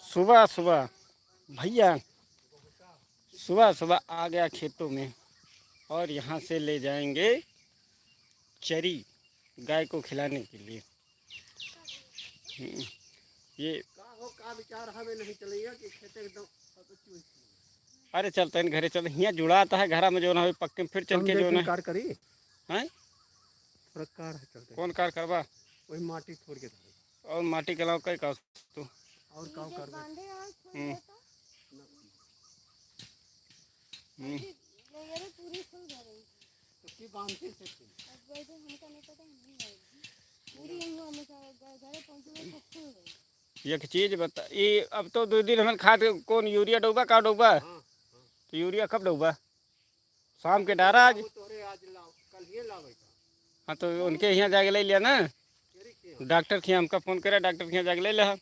सुबह सुबह भैया सुबह सुबह आ गया खेतों में और यहाँ से ले जाएंगे चरी गाय को खिलाने के लिए। ये का विचार हमें नहीं चलेगा कि खेते एकदम। अरे चलते हैं घरे, चलते यहाँ जुड़ा आता है घर में जो ना हो पक्के में फिर चल के जो ना कार करी है कार है चलते। कौन कार करवा वही माटी छोड़ के और माटी के अलावा कई का तू और काम कर एक चीज बता, ये अब तो 2 दिन हमें खाद कौन यूरिया डोबा का डोबा तो यूरिया कब डोबा? शाम के डारा आज। हाँ तो उनके यहाँ जाके ले लिया ना, डॉक्टर के हमका फोन करा, डॉक्टर के यहाँ जाके ले लिया।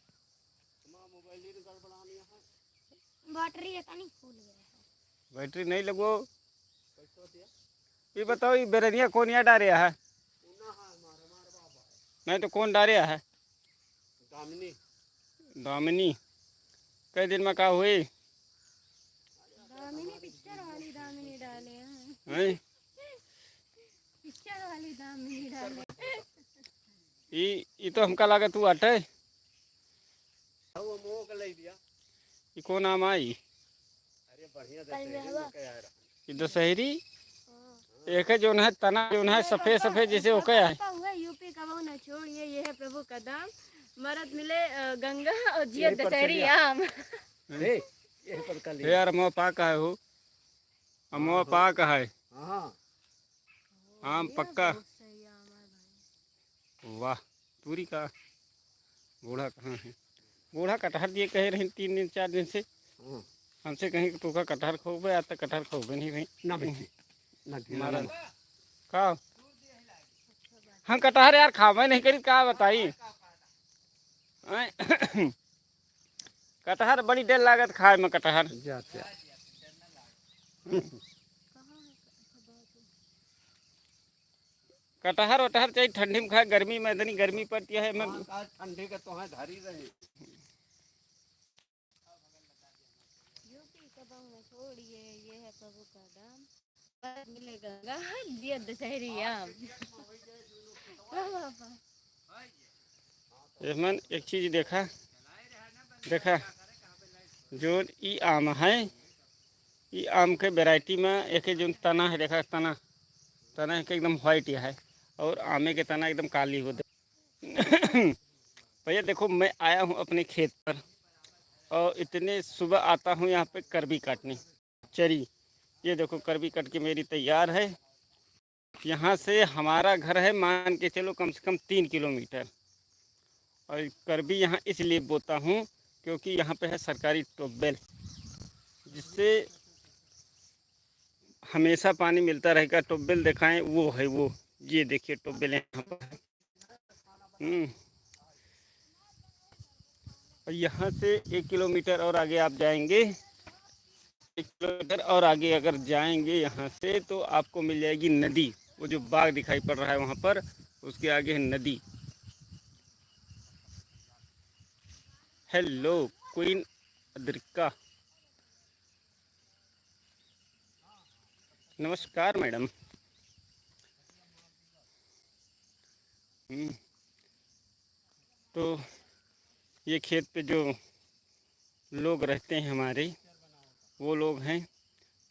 बैटरी नहीं लगो। ये बताओ ये बेरनिया कौन यहाँ डारे है? नहीं तो कौन डारे है? दामिनी। दामिनी कई दिन में का हुई? दामिनी पिक्चर वाली दामिनी डाले हैं। पिक्चर वाली दामिनी डाले। ये तो हमका लगा तू हटे। वो मोह का ले दिया। ये कौन नाम आई? अरे बढ़िया ये दशहरी एक है जो है तना जो है सफेद सफेद जैसे ओके है। यूपी का वो न छोड़िए, ये है प्रभु का दाम, मरद मिले गंगा और जिया दशहरी आम। यार अमो पाक है हो, अमो पाक है आम पक्का। वाह पूरी का बूढ़ा कहाँ है? बूढ़ा कटहर दिए कहे रहे 3 दिन 4 दिन से हमसे कहीं तो का कटहर खोबे, आज तक कटहर खोबे नहीं रही ना का हम कटहर यार खावे नहीं करी का बताई। कटहर बड़ी देर लागत खाए में कटहर। कटहर वटहर चाहिए ठंडी में खाए, गर्मी में इतनी गर्मी पड़ती है। मैं ठंडी का तो है धारी रहे। यूपी का बहु न छोड़िए, ये है प्रभु का दाम, मरद मिले गंगा जिया दशहरी आम। मन एक चीज देखा जो ई आम है, ये आम के वैरायटी में एक जो तना है देखा, तना के एकदम व्हाइट है और आमे के तना एकदम काली हो। भैया देखो मैं आया हूँ अपने खेत पर और इतने सुबह आता हूँ यहाँ पे करबी काटने चरी। ये देखो करबी कट के मेरी तैयार है। यहाँ से हमारा घर है मान के चलो कम से कम 3 किलोमीटर। और करबी यहाँ इसलिए बोता हूँ क्योंकि यहाँ पे है सरकारी ट्यूबवेल जिससे हमेशा पानी मिलता रहेगा। ट्यूबवेल दिखाएं वो है, वो ये देखिए ट्यूबवेल यहाँ पर। और यहाँ से 1 किलोमीटर और आगे आप जाएंगे, 1 किलोमीटर और आगे अगर जाएंगे यहाँ से तो आपको मिल जाएगी नदी। वो जो बाग दिखाई पड़ रहा है वहाँ पर उसके आगे है नदी। हेलो क्वीन अद्रिका, नमस्कार मैडम। तो ये खेत पे जो लोग रहते हैं हमारे, वो लोग हैं,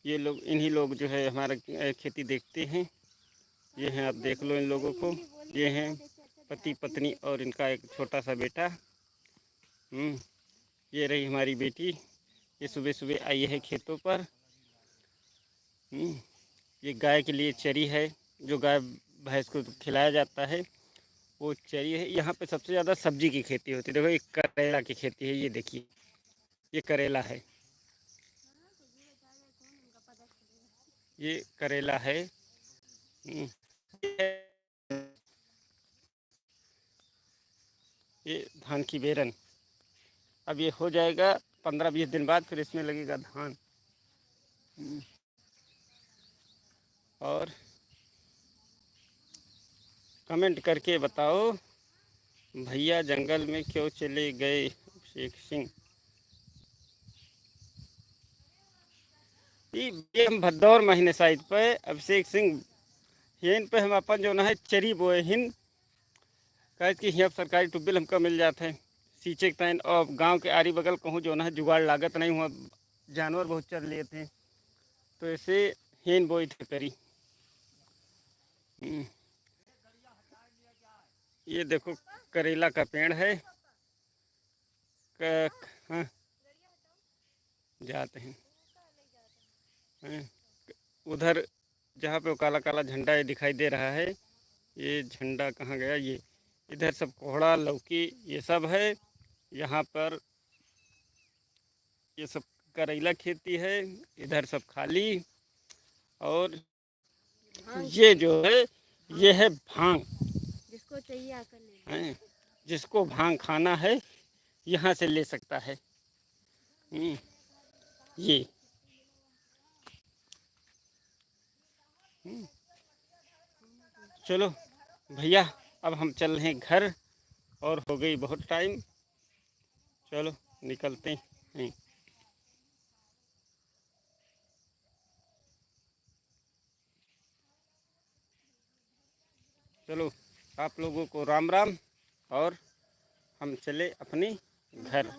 ये लोग इन्हीं लोग जो है हमारा खेती देखते हैं। ये हैं, आप देख लो इन लोगों को, ये हैं पति पत्नी और इनका एक छोटा सा बेटा। ये रही हमारी बेटी, ये सुबह सुबह आई है खेतों पर। ये गाय के लिए चरी है, जो गाय भैंस को खिलाया जाता है वो चरी है। यहाँ पे सबसे ज़्यादा सब्जी की खेती होती है। देखो ये करेला की खेती है, ये देखिए ये करेला है, ये करेला है। ये धान की बेरन। अब ये हो जाएगा 15-20 दिन बाद, फिर इसमें लगेगा धान। और कमेंट करके बताओ भैया जंगल में क्यों चले गए अभिषेक सिंह। ये हम भदौर महीने साइड पे अभिषेक सिंह हिन पे हम अपन जो ना है चरी बोए हिन, कहे कि यहाँ सरकारी टुब्बिल हमको मिल जाते हैं सींचे के तैन, और गांव के आरी बगल कहूँ जो ना है जुगाड़ लागत नहीं हुआ, जानवर बहुत चर लिए थे, तो ऐसे हेन बोई थे करी। ये देखो करेला का पेड़ है। हाँ जाते हैं। हाँ, उधर जहाँ पे वो काला काला झंडा ये दिखाई दे रहा है, ये झंडा कहाँ गया, ये इधर सब कोहड़ा लौकी ये सब है। यहाँ पर ये सब करेला खेती है, इधर सब खाली। और ये जो है ये है भांग, जिसको चाहिए आकर ले हैं, जिसको भांग खाना है यहाँ से ले सकता है। ये चलो भैया अब हम चल रहे हैं घर, और हो गई बहुत टाइम, चलो निकलते हैं। चलो आप लोगों को राम राम, और हम चले अपने घर।